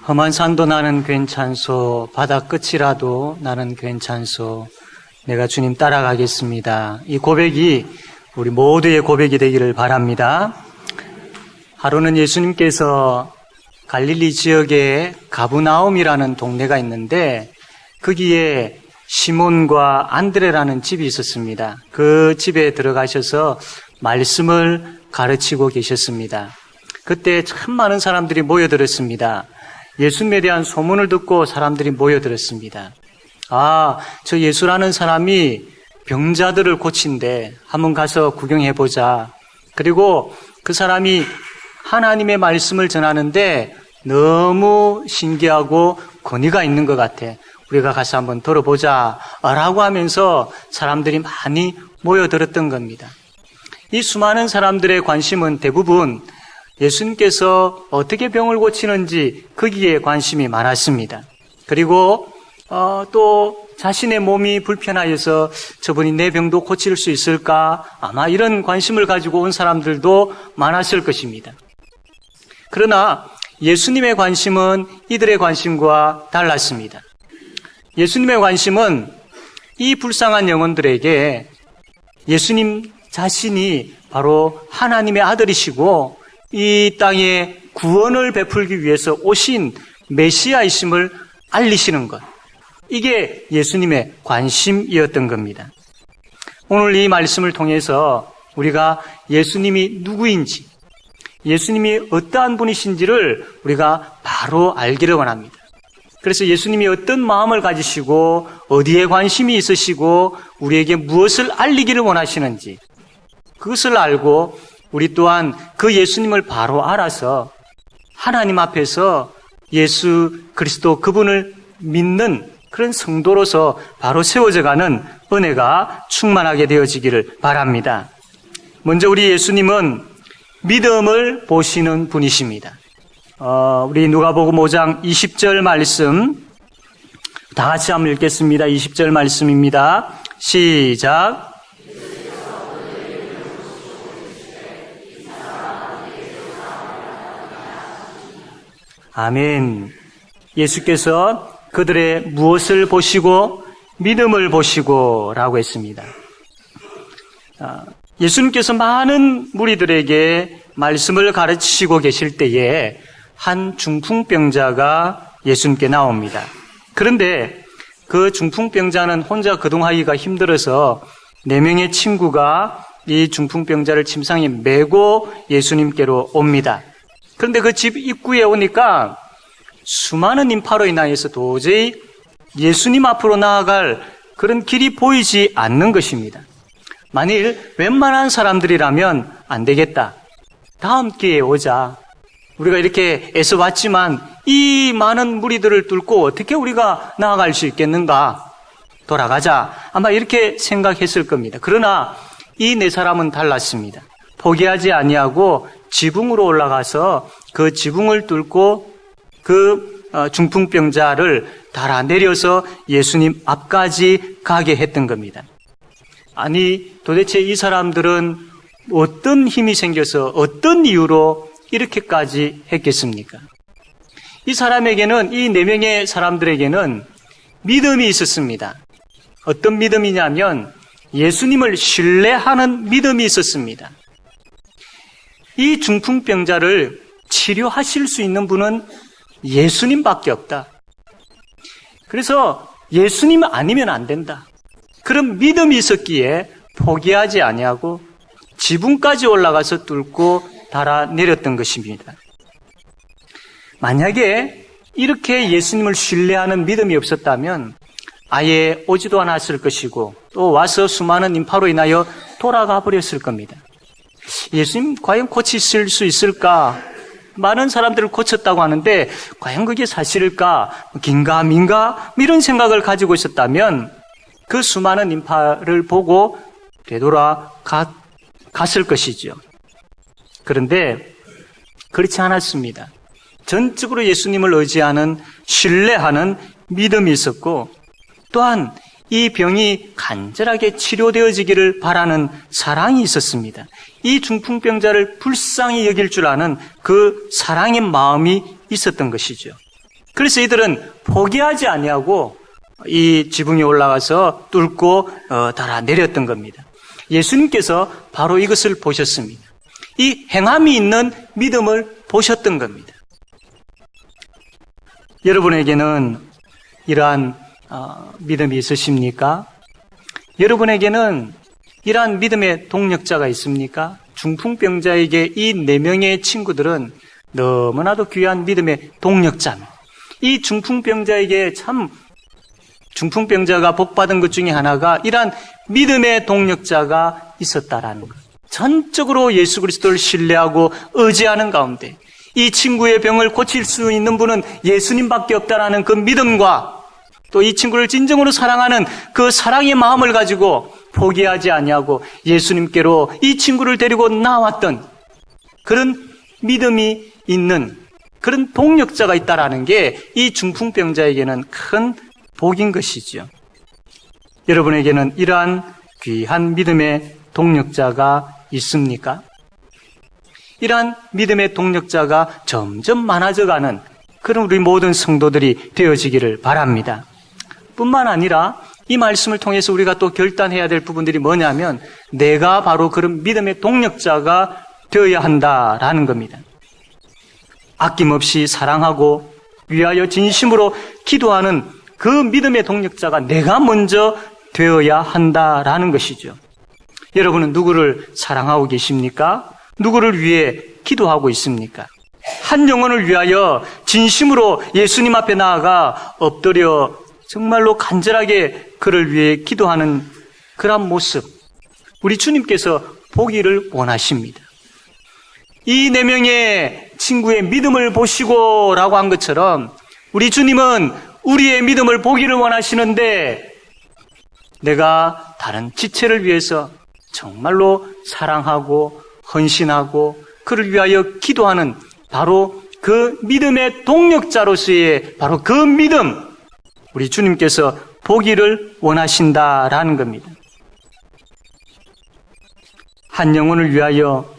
험한 산도 나는 괜찮소, 바다 끝이라도 나는 괜찮소, 내가 주님 따라가겠습니다. 이 고백이 우리 모두의 고백이 되기를 바랍니다. 하루는 예수님께서 갈릴리 지역에 가브나움이라는 동네가 있는데 거기에 시몬과 안드레라는 집이 있었습니다. 그 집에 들어가셔서 말씀을 가르치고 계셨습니다. 그때 참 많은 사람들이 모여들었습니다. 예수님에 대한 소문을 듣고 사람들이 모여들었습니다. 저 예수라는 사람이 병자들을 고친대. 한번 가서 구경해보자. 그리고 그 사람이 하나님의 말씀을 전하는데 너무 신기하고 권위가 있는 것 같아. 우리가 가서 한번 들어보자 라고 하면서 사람들이 많이 모여들었던 겁니다. 이 수많은 사람들의 관심은 대부분 예수님께서 어떻게 병을 고치는지 거기에 관심이 많았습니다. 그리고 또 자신의 몸이 불편하여서 저분이 내 병도 고칠 수 있을까? 아마 이런 관심을 가지고 온 사람들도 많았을 것입니다. 그러나 예수님의 관심은 이들의 관심과 달랐습니다. 예수님의 관심은 이 불쌍한 영혼들에게 예수님 자신이 바로 하나님의 아들이시고 이 땅에 구원을 베풀기 위해서 오신 메시아이심을 알리시는 것. 이게 예수님의 관심이었던 겁니다. 오늘 이 말씀을 통해서 우리가 예수님이 누구인지, 예수님이 어떠한 분이신지를 우리가 바로 알기를 원합니다. 그래서 예수님이 어떤 마음을 가지시고 어디에 관심이 있으시고 우리에게 무엇을 알리기를 원하시는지 그것을 알고 우리 또한 그 예수님을 바로 알아서 하나님 앞에서 예수 그리스도 그분을 믿는 그런 성도로서 바로 세워져가는 은혜가 충만하게 되어지기를 바랍니다. 먼저 우리 예수님은 믿음을 보시는 분이십니다. 우리 누가복음 5장 20절 말씀 다 같이 한번 읽겠습니다. 20절 말씀입니다. 시작. 아멘. 예수께서 그들의 무엇을 보시고 믿음을 보시고 라고 했습니다. 예수님께서 많은 무리들에게 말씀을 가르치시고 계실 때에 한 중풍병자가 예수님께 나옵니다. 그런데 그 중풍병자는 혼자 거동하기가 힘들어서 4명의 친구가 이 중풍병자를 침상에 메고 예수님께로 옵니다. 그런데 그 집 입구에 오니까 수많은 인파로 인하여서 도저히 예수님 앞으로 나아갈 그런 길이 보이지 않는 것입니다. 만일 웬만한 사람들이라면 안 되겠다. 다음 기회에 오자. 우리가 이렇게 애써 왔지만 이 많은 무리들을 뚫고 어떻게 우리가 나아갈 수 있겠는가? 돌아가자. 아마 이렇게 생각했을 겁니다. 그러나 이 4사람은 달랐습니다. 포기하지 아니하고 지붕으로 올라가서 그 지붕을 뚫고 그 중풍병자를 달아내려서 예수님 앞까지 가게 했던 겁니다. 아니 도대체 이 사람들은 어떤 힘이 생겨서 어떤 이유로 이렇게까지 했겠습니까? 이 사람에게는 이 4명의 사람들에게는 믿음이 있었습니다. 어떤 믿음이냐면 예수님을 신뢰하는 믿음이 있었습니다. 이 중풍병자를 치료하실 수 있는 분은 예수님밖에 없다. 그래서 예수님 아니면 안 된다. 그런 믿음이 있었기에 포기하지 아니하고 지붕까지 올라가서 뚫고 달아내렸던 것입니다. 만약에 이렇게 예수님을 신뢰하는 믿음이 없었다면 아예 오지도 않았을 것이고 또 와서 수많은 인파로 인하여 돌아가 버렸을 겁니다. 예수님 과연 고치실 수 있을까? 많은 사람들을 고쳤다고 하는데 과연 그게 사실일까? 긴가민가? 이런 생각을 가지고 있었다면 그 수많은 인파를 보고 되돌아갔을 것이죠. 그런데 그렇지 않았습니다. 전적으로 예수님을 의지하는 신뢰하는 믿음이 있었고 또한 이 병이 간절하게 치료되어지기를 바라는 사랑이 있었습니다. 이 중풍병자를 불쌍히 여길 줄 아는 그 사랑의 마음이 있었던 것이죠. 그래서 이들은 포기하지 아니하고 이 지붕에 올라가서 뚫고 달아 내렸던 겁니다. 예수님께서 바로 이것을 보셨습니다. 이 행함이 있는 믿음을 보셨던 겁니다. 여러분에게는 이러한 믿음이 있으십니까? 여러분에게는 이러한 믿음의 동력자가 있습니까? 중풍병자에게 이 4명의 친구들은 너무나도 귀한 믿음의 동력자입니다. 이 중풍병자에게 참 중풍병자가 복받은 것 중에 하나가 이러한 믿음의 동력자가 있었다라는 것. 전적으로 예수 그리스도를 신뢰하고 의지하는 가운데 이 친구의 병을 고칠 수 있는 분은 예수님밖에 없다라는 그 믿음과 또 이 친구를 진정으로 사랑하는 그 사랑의 마음을 가지고 포기하지 아니하고 예수님께로 이 친구를 데리고 나왔던 그런 믿음이 있는 그런 동력자가 있다라는 게 이 중풍병자에게는 큰 복인 것이죠. 여러분에게는 이러한 귀한 믿음의 동력자가 있습니까? 이러한 믿음의 동력자가 점점 많아져가는 그런 우리 모든 성도들이 되어지기를 바랍니다. 뿐만 아니라 이 말씀을 통해서 우리가 또 결단해야 될 부분들이 뭐냐면 내가 바로 그런 믿음의 동력자가 되어야 한다라는 겁니다. 아낌없이 사랑하고 위하여 진심으로 기도하는 그 믿음의 동력자가 내가 먼저 되어야 한다라는 것이죠. 여러분은 누구를 사랑하고 계십니까? 누구를 위해 기도하고 있습니까? 한 영혼을 위하여 진심으로 예수님 앞에 나아가 엎드려 정말로 간절하게 그를 위해 기도하는 그런 모습, 우리 주님께서 보기를 원하십니다. 이 4명의 친구의 믿음을 보시고 라고 한 것처럼 우리 주님은 우리의 믿음을 보기를 원하시는데 내가 다른 지체를 위해서 정말로 사랑하고 헌신하고 그를 위하여 기도하는 바로 그 믿음의 동력자로서의 바로 그 믿음, 우리 주님께서 보기를 원하신다라는 겁니다. 한 영혼을 위하여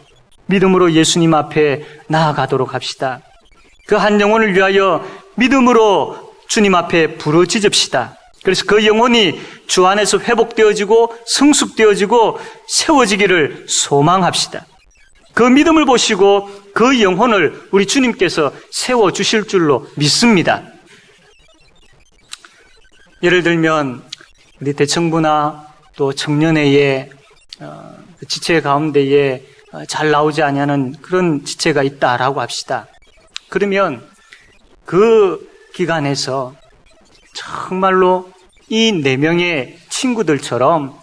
믿음으로 예수님 앞에 나아가도록 합시다. 그 한 영혼을 위하여 믿음으로 주님 앞에 부르짖읍시다. 그래서 그 영혼이 주 안에서 회복되어지고 성숙되어지고 세워지기를 소망합시다. 그 믿음을 보시고 그 영혼을 우리 주님께서 세워주실 줄로 믿습니다. 예를 들면 우리 대청부나 또 청년회의 지체 가운데에 잘 나오지 아니하는 그런 지체가 있다라고 합시다. 그러면 그 기간에서 정말로 이 4명의 친구들처럼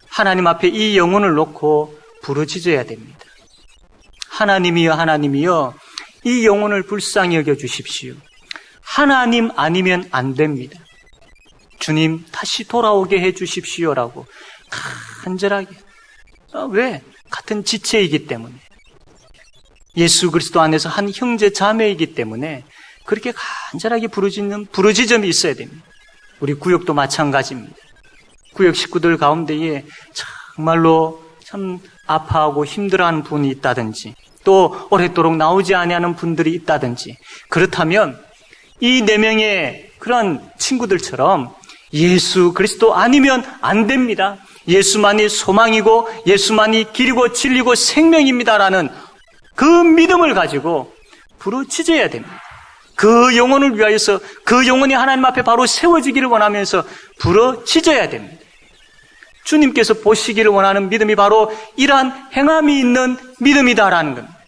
하나님 앞에 이 영혼을 놓고 부르짖어야 됩니다. 하나님이여 하나님이여 이 영혼을 불쌍히 여겨주십시오. 하나님 아니면 안 됩니다. 주님 다시 돌아오게 해주십시오라고 간절하게. 왜? 같은 지체이기 때문에 예수 그리스도 안에서 한 형제 자매이기 때문에 그렇게 간절하게 부르짖는 부르짖음이 있어야 됩니다. 우리 구역도 마찬가지입니다. 구역 식구들 가운데에 정말로 참 아파하고 힘들어하는 분이 있다든지 또 오랫도록 나오지 아니하는 분들이 있다든지 그렇다면 이 4명의 그런 친구들처럼 예수 그리스도 아니면 안 됩니다. 예수만이 소망이고 예수만이 길이고 진리고 생명입니다라는 그 믿음을 가지고 부르짖어야 됩니다. 그 영혼을 위하여서 그 영혼이 하나님 앞에 바로 세워지기를 원하면서 부르짖어야 됩니다. 주님께서 보시기를 원하는 믿음이 바로 이러한 행함이 있는 믿음이다라는 겁니다.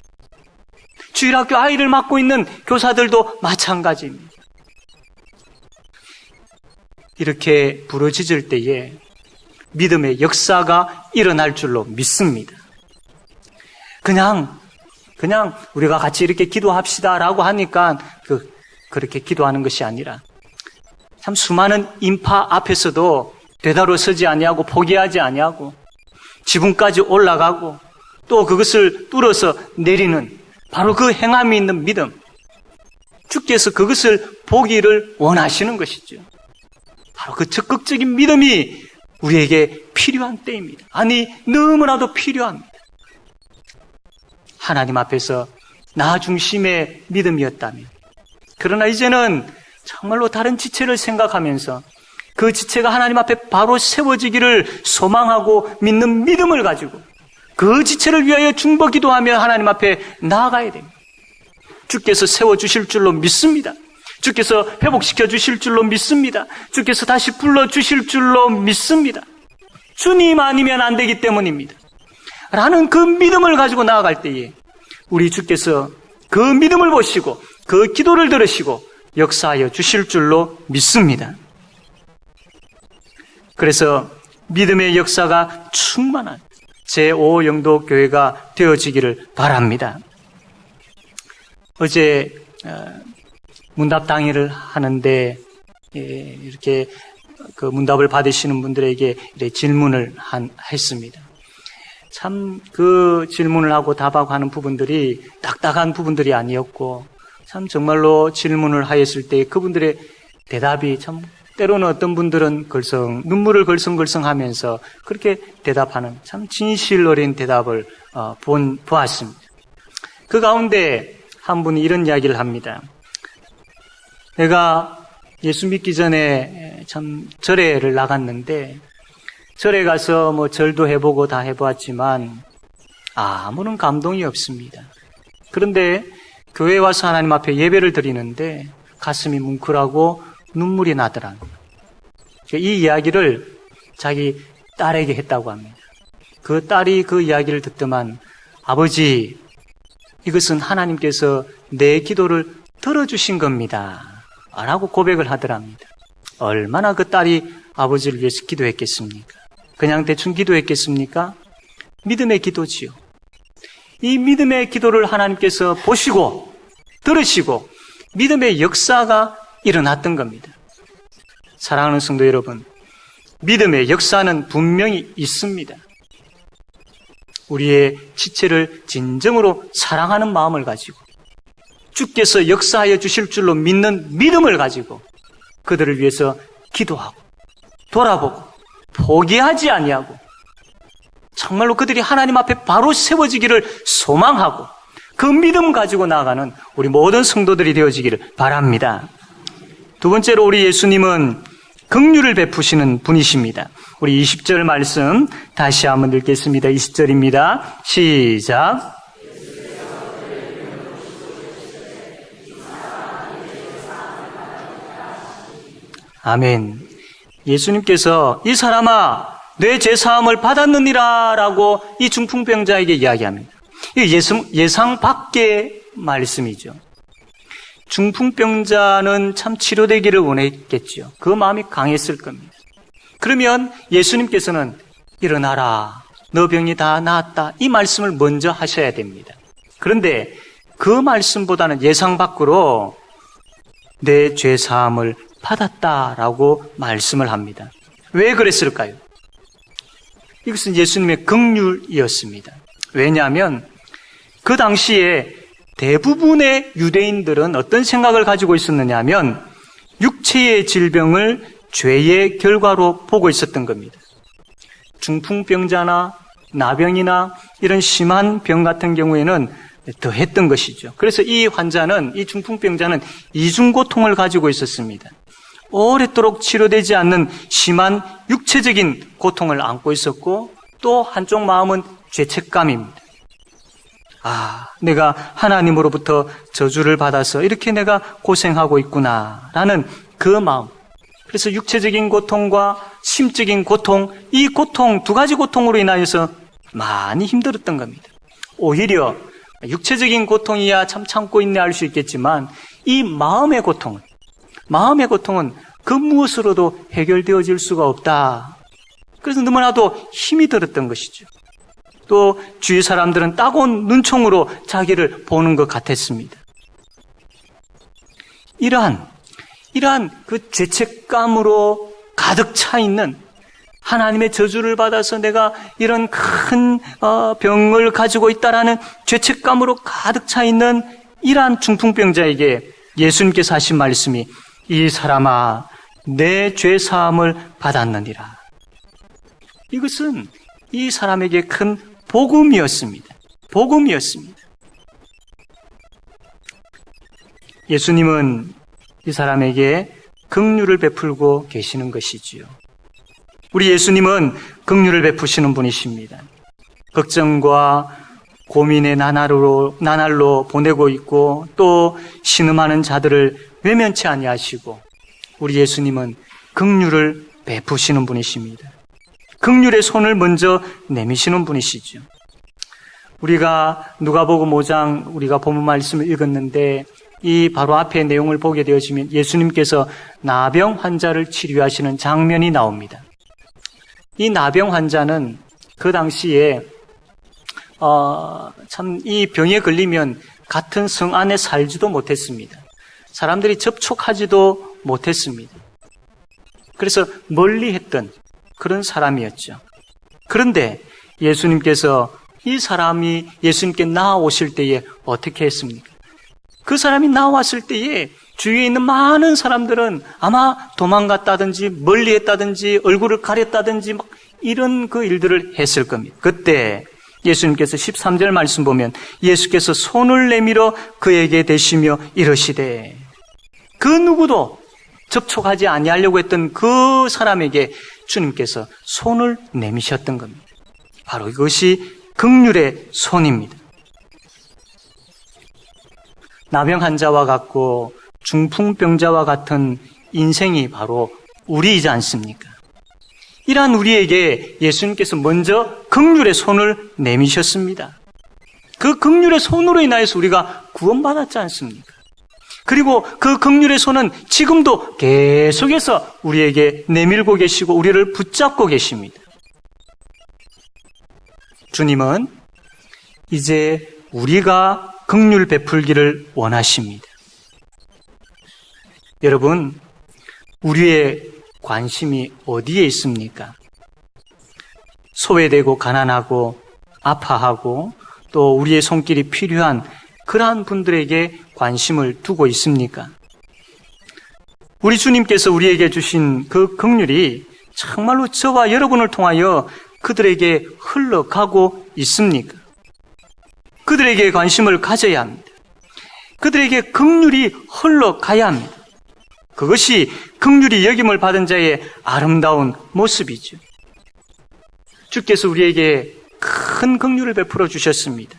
주일학교 아이를 맡고 있는 교사들도 마찬가지입니다. 이렇게 부르짖을 때에 믿음의 역사가 일어날 줄로 믿습니다. 그냥 우리가 같이 이렇게 기도합시다라고 하니까 그렇게 기도하는 것이 아니라 참 수많은 인파 앞에서도 되다로 서지 아니하고 포기하지 아니하고 지붕까지 올라가고 또 그것을 뚫어서 내리는 바로 그 행함이 있는 믿음. 주께서 그것을 보기를 원하시는 것이죠. 바로 그 적극적인 믿음이 우리에게 필요한 때입니다. 아니 너무나도 필요합니다. 하나님 앞에서 나 중심의 믿음이었다면 그러나 이제는 정말로 다른 지체를 생각하면서 그 지체가 하나님 앞에 바로 세워지기를 소망하고 믿는 믿음을 가지고 그 지체를 위하여 중보 기도하며 하나님 앞에 나아가야 됩니다. 주께서 세워주실 줄로 믿습니다. 주께서 회복시켜 주실 줄로 믿습니다. 주께서 다시 불러주실 줄로 믿습니다. 주님 아니면 안 되기 때문입니다. 라는 그 믿음을 가지고 나아갈 때에 우리 주께서 그 믿음을 보시고 그 기도를 들으시고 역사하여 주실 줄로 믿습니다. 그래서 믿음의 역사가 충만한 제5영도 교회가 되어지기를 바랍니다. 어제 문답 당일을 하는데 이렇게 그 문답을 받으시는 분들에게 질문을 했습니다. 참 그 질문을 하고 답하고 하는 부분들이 딱딱한 부분들이 아니었고 참 정말로 질문을 하였을 때 그분들의 대답이 참 때로는 어떤 분들은 눈물을 걸성걸성하면서 그렇게 대답하는 참 진실 어린 대답을 보았습니다. 그 가운데 한 분이 이런 이야기를 합니다. 내가 예수 믿기 전에 참 절에를 나갔는데 절에 가서 뭐 절도 해보고 다 해보았지만 아무런 감동이 없습니다. 그런데 교회에 와서 하나님 앞에 예배를 드리는데 가슴이 뭉클하고 눈물이 나더라. 이 이야기를 자기 딸에게 했다고 합니다. 그 딸이 그 이야기를 듣더만 아버지, 이것은 하나님께서 내 기도를 들어주신 겁니다. 라고 고백을 하더랍니다. 얼마나 그 딸이 아버지를 위해서 기도했겠습니까? 그냥 대충 기도했겠습니까? 믿음의 기도지요. 이 믿음의 기도를 하나님께서 보시고 들으시고 믿음의 역사가 일어났던 겁니다. 사랑하는 성도 여러분, 믿음의 역사는 분명히 있습니다. 우리의 지체를 진정으로 사랑하는 마음을 가지고 주께서 역사하여 주실 줄로 믿는 믿음을 가지고 그들을 위해서 기도하고 돌아보고 포기하지 아니하고 정말로 그들이 하나님 앞에 바로 세워지기를 소망하고 그 믿음 가지고 나아가는 우리 모든 성도들이 되어지기를 바랍니다. 두 번째로 우리 예수님은 긍휼을 베푸시는 분이십니다. 우리 20절 말씀 다시 한번 읽겠습니다. 20절입니다. 시작. 아멘. 예수님께서 이 사람아 내 죄사함을 받았느니라 라고 이 중풍병자에게 이야기합니다. 이 예상 밖의 말씀이죠. 중풍병자는 참 치료되기를 원했겠죠. 그 마음이 강했을 겁니다. 그러면 예수님께서는 일어나라, 너 병이 다 나았다, 이 말씀을 먼저 하셔야 됩니다. 그런데 그 말씀보다는 예상 밖으로 내 죄사함을 받았다라고 말씀을 합니다. 왜 그랬을까요? 이것은 예수님의 긍휼이었습니다. 왜냐하면 그 당시에 대부분의 유대인들은 어떤 생각을 가지고 있었느냐 하면 육체의 질병을 죄의 결과로 보고 있었던 겁니다. 중풍병자나 나병이나 이런 심한 병 같은 경우에는 더 했던 것이죠. 그래서 이 중풍병자는 이중고통을 가지고 있었습니다. 오랫도록 치료되지 않는 심한 육체적인 고통을 안고 있었고 또 한쪽 마음은 죄책감입니다. 내가 하나님으로부터 저주를 받아서 이렇게 내가 고생하고 있구나 라는 그 마음. 그래서 육체적인 고통과 심적인 고통, 이 고통, 두 가지 고통으로 인하여서 많이 힘들었던 겁니다. 오히려 육체적인 고통이야 참 참고 인내할 수 있겠지만 이 마음의 고통은 그 무엇으로도 해결되어질 수가 없다. 그래서 너무나도 힘이 들었던 것이죠. 또 주위 사람들은 따가운 눈총으로 자기를 보는 것 같았습니다. 이러한 그 죄책감으로 가득 차 있는 하나님의 저주를 받아서 내가 이런 큰 병을 가지고 있다라는 죄책감으로 가득 차 있는 이러한 중풍병자에게 예수님께서 하신 말씀이 이 사람아 내 죄사함을 받았느니라. 이것은 이 사람에게 큰 복음이었습니다. 예수님은 이 사람에게 긍휼을 베풀고 계시는 것이지요. 우리 예수님은 긍휼을 베푸시는 분이십니다. 걱정과 고민의 나날로 보내고 있고 또 신음하는 자들을 외면치 아니하시고 우리 예수님은 긍휼을 베푸시는 분이십니다. 긍휼의 손을 먼저 내미시는 분이시죠. 우리가 누가복음 5장 우리가 본문 말씀을 읽었는데 이 바로 앞에 내용을 보게 되어지면 예수님께서 나병 환자를 치료하시는 장면이 나옵니다. 이 나병 환자는 그 당시에 참 이 병에 걸리면 같은 성 안에 살지도 못했습니다. 사람들이 접촉하지도 못했습니다. 그래서 멀리 했던 그런 사람이었죠. 그런데 예수님께서 이 사람이 예수님께 나아오실 때에 어떻게 했습니까? 그 사람이 나왔을 때에 주위에 있는 많은 사람들은 아마 도망갔다든지 멀리 했다든지 얼굴을 가렸다든지 막 이런 그 일들을 했을 겁니다. 그때 예수님께서 13절 말씀 보면 예수께서 손을 내밀어 그에게 대시며 이러시되 그 누구도 접촉하지 아니하려고 했던 그 사람에게 주님께서 손을 내미셨던 겁니다. 바로 이것이 긍휼의 손입니다. 나병 환자와 같고 중풍병자와 같은 인생이 바로 우리이지 않습니까? 이러한 우리에게 예수님께서 먼저 긍휼의 손을 내미셨습니다. 그 긍휼의 손으로 인하여서 우리가 구원받았지 않습니까? 그리고 그 긍휼의 손은 지금도 계속해서 우리에게 내밀고 계시고 우리를 붙잡고 계십니다. 주님은 이제 우리가 긍휼 베풀기를 원하십니다. 여러분, 우리의 관심이 어디에 있습니까? 소외되고 가난하고 아파하고 또 우리의 손길이 필요한 그러한 분들에게 관심을 두고 있습니까? 우리 주님께서 우리에게 주신 그 긍휼이 정말로 저와 여러분을 통하여 그들에게 흘러가고 있습니까? 그들에게 관심을 가져야 합니다. 그들에게 긍휼이 흘러가야 합니다. 그것이 긍휼이 여김을 받은 자의 아름다운 모습이죠. 주께서 우리에게 큰 긍휼을 베풀어 주셨습니다.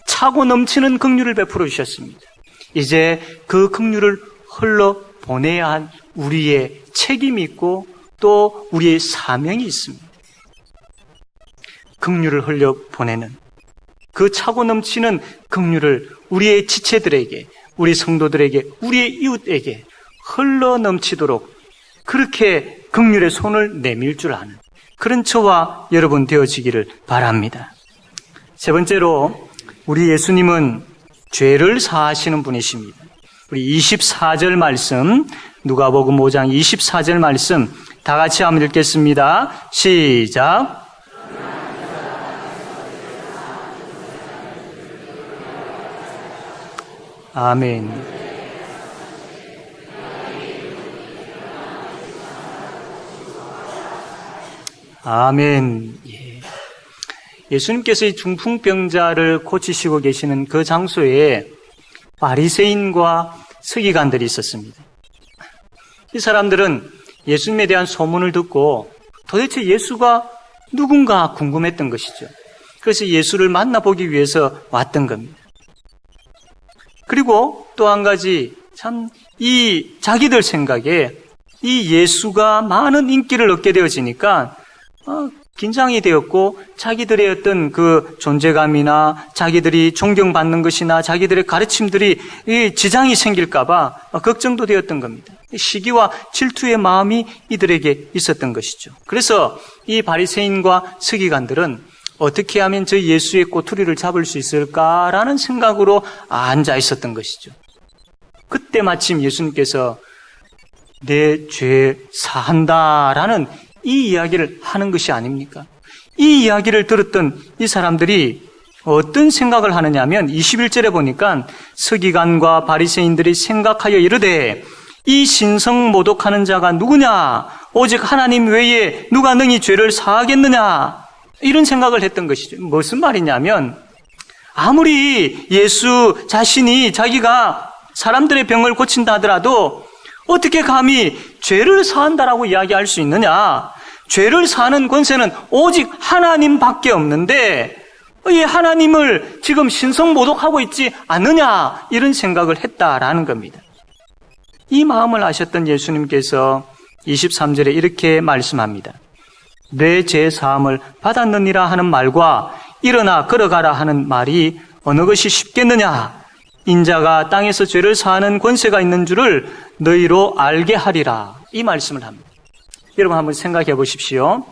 차고 넘치는 긍휼을 베풀어 주셨습니다. 이제 그 긍휼을 흘러보내야 한 우리의 책임이 있고 또 우리의 사명이 있습니다. 긍휼을 흘려보내는 그 차고 넘치는 긍휼을 우리의 지체들에게, 우리 성도들에게, 우리의 이웃에게 흘러넘치도록 그렇게 긍휼의 손을 내밀 줄 아는 그런 저와 여러분 되어지기를 바랍니다. 세 번째로 우리 예수님은 죄를 사하시는 분이십니다. 우리 24절 말씀, 누가복음 5장 24절 말씀 다 같이 한번 읽겠습니다. 시작. 아멘. 아멘. 예수님께서 이 중풍병자를 고치시고 계시는 그 장소에 바리새인과 서기관들이 있었습니다. 이 사람들은 예수님에 대한 소문을 듣고 도대체 예수가 누군가 궁금했던 것이죠. 그래서 예수를 만나보기 위해서 왔던 겁니다. 그리고 또 한 가지 참 이 자기들 생각에 이 예수가 많은 인기를 얻게 되어지니까 긴장이 되었고 자기들의 어떤 그 존재감이나 자기들이 존경받는 것이나 자기들의 가르침들이 지장이 생길까봐 걱정도 되었던 겁니다. 시기와 질투의 마음이 이들에게 있었던 것이죠. 그래서 이 바리새인과 서기관들은 어떻게 하면 저 예수의 꼬투리를 잡을 수 있을까라는 생각으로 앉아 있었던 것이죠. 그때 마침 예수님께서 내 죄 사한다라는 이 이야기를 하는 것이 아닙니까? 이 이야기를 들었던 이 사람들이 어떤 생각을 하느냐면 21절에 보니까 서기관과 바리새인들이 생각하여 이르되 이 신성 모독하는 자가 누구냐? 오직 하나님 외에 누가 능히 죄를 사하겠느냐? 이런 생각을 했던 것이죠. 무슨 말이냐면 아무리 예수 자신이 자기가 사람들의 병을 고친다 하더라도 어떻게 감히 죄를 사한다라고 이야기할 수 있느냐? 죄를 사하는 권세는 오직 하나님밖에 없는데 이 하나님을 지금 신성모독하고 있지 않느냐? 이런 생각을 했다라는 겁니다. 이 마음을 아셨던 예수님께서 23절에 이렇게 말씀합니다. 내 죄 사함을 받았느니라 하는 말과 일어나 걸어가라 하는 말이 어느 것이 쉽겠느냐? 인자가 땅에서 죄를 사하는 권세가 있는 줄을 너희로 알게 하리라. 이 말씀을 합니다. 여러분 한번 생각해 보십시오.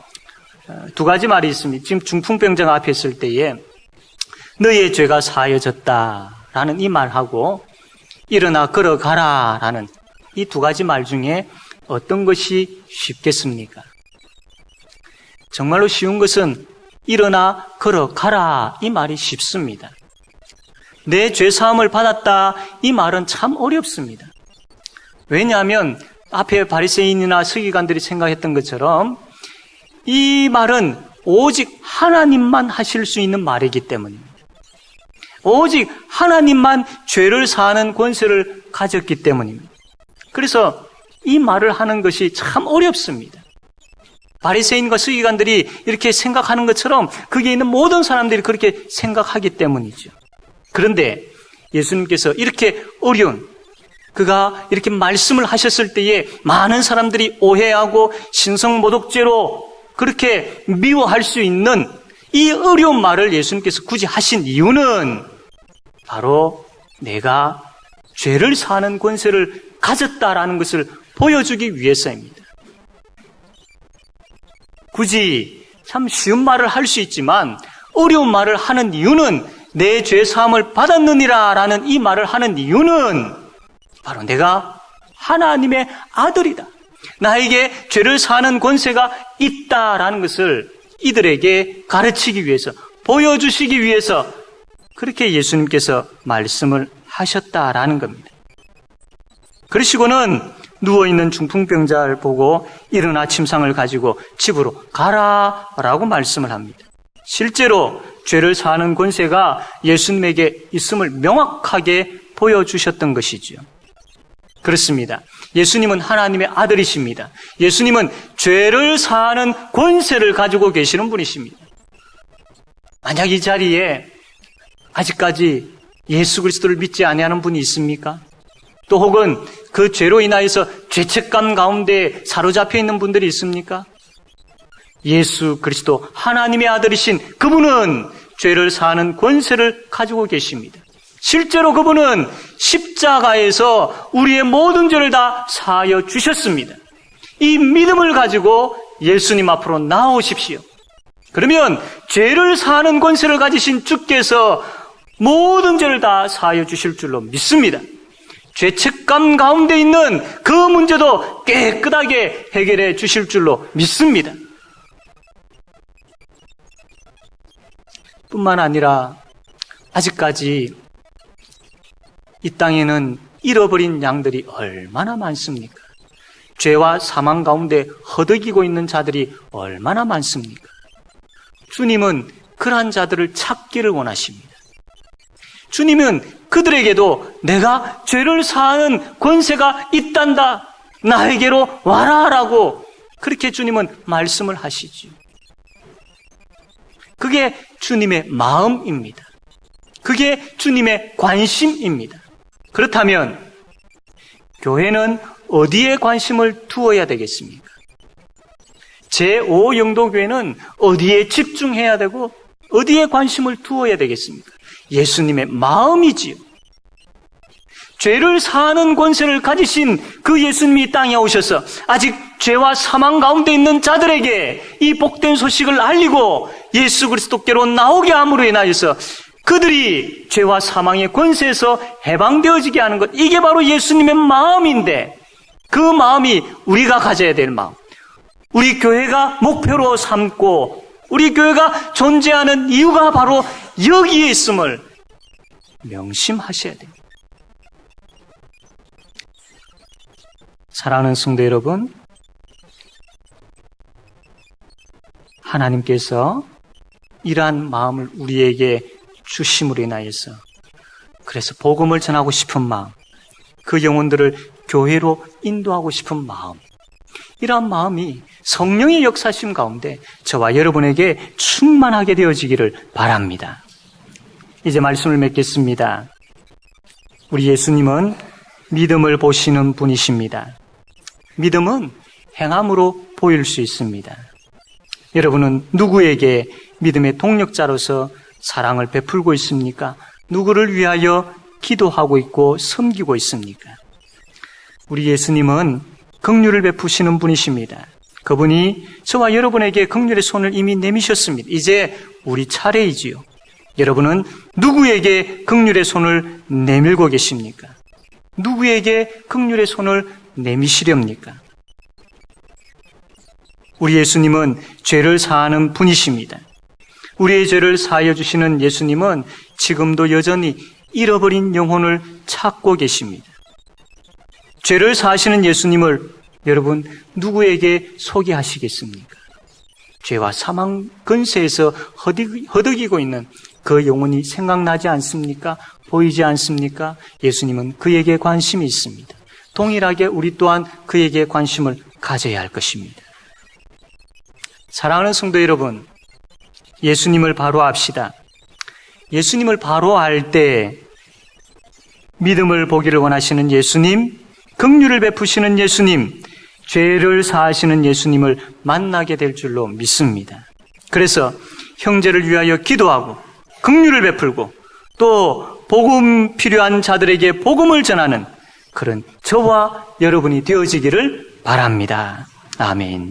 두 가지 말이 있습니다. 지금 중풍병자가 앞에 있을 때에 너희의 죄가 사하여졌다라는 이 말하고 일어나 걸어가라라는 이 두 가지 말 중에 어떤 것이 쉽겠습니까? 정말로 쉬운 것은 일어나 걸어가라 이 말이 쉽습니다. 내 죄사함을 받았다 이 말은 참 어렵습니다. 왜냐하면 앞에 바리새인이나 서기관들이 생각했던 것처럼 이 말은 오직 하나님만 하실 수 있는 말이기 때문입니다. 오직 하나님만 죄를 사하는 권세를 가졌기 때문입니다. 그래서 이 말을 하는 것이 참 어렵습니다. 바리새인과 서기관들이 이렇게 생각하는 것처럼 거기에 있는 모든 사람들이 그렇게 생각하기 때문이죠. 그런데 예수님께서 이렇게 어려운 그가 이렇게 말씀을 하셨을 때에 많은 사람들이 오해하고 신성모독죄로 그렇게 미워할 수 있는 이 어려운 말을 예수님께서 굳이 하신 이유는 바로 내가 죄를 사하는 권세를 가졌다라는 것을 보여주기 위해서입니다. 굳이 참 쉬운 말을 할 수 있지만 어려운 말을 하는 이유는 내 죄 사함을 받았느니라 라는 이 말을 하는 이유는 바로 내가 하나님의 아들이다. 나에게 죄를 사하는 권세가 있다라는 것을 이들에게 가르치기 위해서, 보여주시기 위해서 그렇게 예수님께서 말씀을 하셨다라는 겁니다. 그러시고는 누워있는 중풍병자를 보고 일어나 침상을 가지고 집으로 가라라고 말씀을 합니다. 실제로 죄를 사하는 권세가 예수님에게 있음을 명확하게 보여주셨던 것이지요. 그렇습니다. 예수님은 하나님의 아들이십니다. 예수님은 죄를 사하는 권세를 가지고 계시는 분이십니다. 만약 이 자리에 아직까지 예수 그리스도를 믿지 아니하는 분이 있습니까? 또 혹은 그 죄로 인하여서 죄책감 가운데 사로잡혀 있는 분들이 있습니까? 예수 그리스도 하나님의 아들이신 그분은 죄를 사하는 권세를 가지고 계십니다. 실제로 그분은 십자가에서 우리의 모든 죄를 다 사하여 주셨습니다. 이 믿음을 가지고 예수님 앞으로 나오십시오. 그러면 죄를 사하는 권세를 가지신 주께서 모든 죄를 다 사하여 주실 줄로 믿습니다. 죄책감 가운데 있는 그 문제도 깨끗하게 해결해 주실 줄로 믿습니다. 뿐만 아니라 아직까지 이 땅에는 잃어버린 양들이 얼마나 많습니까? 죄와 사망 가운데 허덕이고 있는 자들이 얼마나 많습니까? 주님은 그러한 자들을 찾기를 원하십니다. 주님은 그들에게도 내가 죄를 사하는 권세가 있단다. 나에게로 와라라고 그렇게 주님은 말씀을 하시죠. 그게 주님의 마음입니다. 그게 주님의 관심입니다. 그렇다면 교회는 어디에 관심을 두어야 되겠습니까? 제5영도교회는 어디에 집중해야 되고 어디에 관심을 두어야 되겠습니까? 예수님의 마음이지요. 죄를 사하는 권세를 가지신 그 예수님이 땅에 오셔서 아직 죄와 사망 가운데 있는 자들에게 이 복된 소식을 알리고 예수 그리스도께로 나오게 함으로 인하여서 그들이 죄와 사망의 권세에서 해방되어지게 하는 것, 이게 바로 예수님의 마음인데 그 마음이 우리가 가져야 될 마음, 우리 교회가 목표로 삼고 우리 교회가 존재하는 이유가 바로 여기에 있음을 명심하셔야 됩니다. 사랑하는 성도 여러분, 하나님께서 이러한 마음을 우리에게 주심으로 인하여서 그래서 복음을 전하고 싶은 마음, 그 영혼들을 교회로 인도하고 싶은 마음, 이러한 마음이 성령의 역사심 가운데 저와 여러분에게 충만하게 되어지기를 바랍니다. 이제 말씀을 맺겠습니다. 우리 예수님은 믿음을 보시는 분이십니다. 믿음은 행함으로 보일 수 있습니다. 여러분은 누구에게 믿음의 동력자로서 사랑을 베풀고 있습니까? 누구를 위하여 기도하고 있고 섬기고 있습니까? 우리 예수님은 긍휼을 베푸시는 분이십니다. 그분이 저와 여러분에게 긍휼의 손을 이미 내미셨습니다. 이제 우리 차례이지요. 여러분은 누구에게 긍휼의 손을 내밀고 계십니까? 누구에게 긍휼의 손을 내미시렵니까? 우리 예수님은 죄를 사하는 분이십니다. 우리의 죄를 사하여 주시는 예수님은 지금도 여전히 잃어버린 영혼을 찾고 계십니다. 죄를 사하시는 예수님을 여러분 누구에게 소개하시겠습니까? 죄와 사망 근세에서 허덕이고 있는 그 영혼이 생각나지 않습니까? 보이지 않습니까? 예수님은 그에게 관심이 있습니다. 동일하게 우리 또한 그에게 관심을 가져야 할 것입니다. 사랑하는 성도 여러분, 예수님을 바로 압시다. 예수님을 바로 알 때 믿음을 보기를 원하시는 예수님, 긍휼을 베푸시는 예수님, 죄를 사하시는 예수님을 만나게 될 줄로 믿습니다. 그래서 형제를 위하여 기도하고 긍휼을 베풀고 또 복음 필요한 자들에게 복음을 전하는 그런 저와 여러분이 되어지기를 바랍니다. 아멘.